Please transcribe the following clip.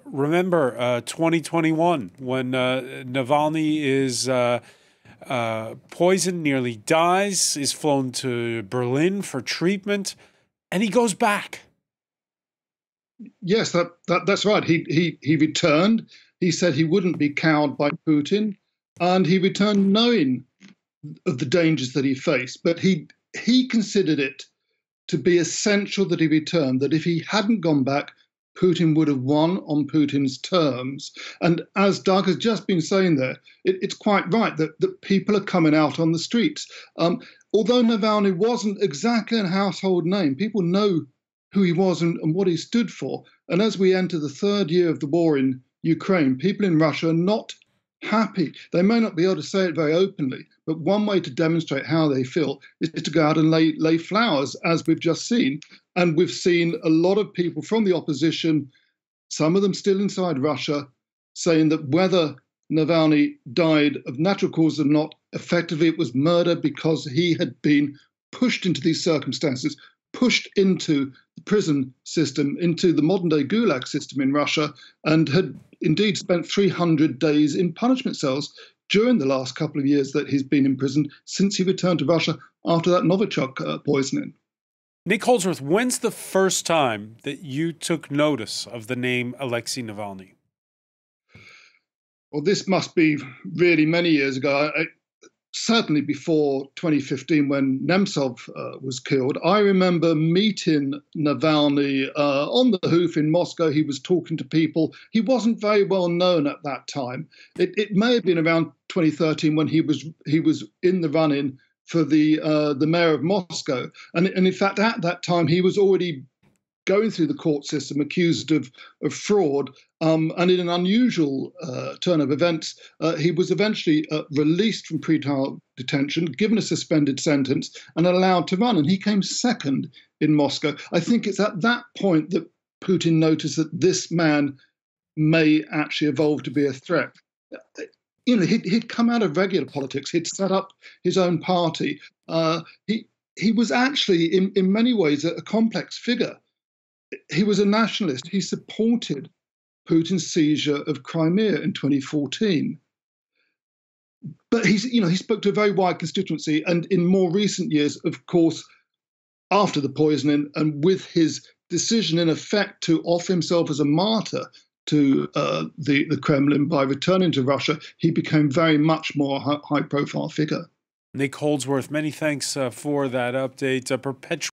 Remember 2021 when Navalny is poisoned, nearly dies, is flown to Berlin for treatment, and he goes back. Yes, that's right. He returned. He said he wouldn't be cowed by Putin, and he returned knowing of the dangers that he faced. But he considered it to be essential that he returned. That if he hadn't gone back, Putin would have won on Putin's terms. And as Doug has just been saying there, it's quite right that people are coming out on the streets. Although Navalny wasn't exactly a household name, people know who he was and what he stood for. And as we enter the third year of the war in Ukraine, people in Russia are not happy. They may not be able to say it very openly, but one way to demonstrate how they feel is to go out and lay flowers, as we've just seen. And we've seen a lot of people from the opposition, some of them still inside Russia, saying that whether Navalny died of natural causes or not, effectively it was murder because he had been pushed into these circumstances, pushed into the prison system, into the modern day gulag system in Russia, and had indeed spent 300 days in punishment cells during the last couple of years that he's been imprisoned since he returned to Russia after that Novichok poisoning. Nick Holdsworth, when's the first time that you took notice of the name Alexei Navalny? Well, this must be really many years ago. Certainly before 2015, when Nemtsov was killed. I remember meeting Navalny on the hoof in Moscow. He was talking to people. He wasn't very well known at that time. It may have been around 2013 when he was in the run-in for the mayor of Moscow. And in fact, at that time, he was already going through the court system, accused of fraud. And in an unusual turn of events, he was eventually released from pretrial detention, given a suspended sentence, and allowed to run. And he came second in Moscow. I think it's at that point that Putin noticed that this man may actually evolve to be a threat. You know, he'd come out of regular politics. He'd set up his own party. He was actually, in many ways, a complex figure. He was a nationalist. He supported Putin's seizure of Crimea in 2014. But he spoke to a very wide constituency. And in more recent years, of course, after the poisoning and with his decision, in effect, to offer himself as a martyr to the Kremlin by returning to Russia, he became very much more a high-profile figure. Nick Holdsworth, many thanks for that update. Perpetual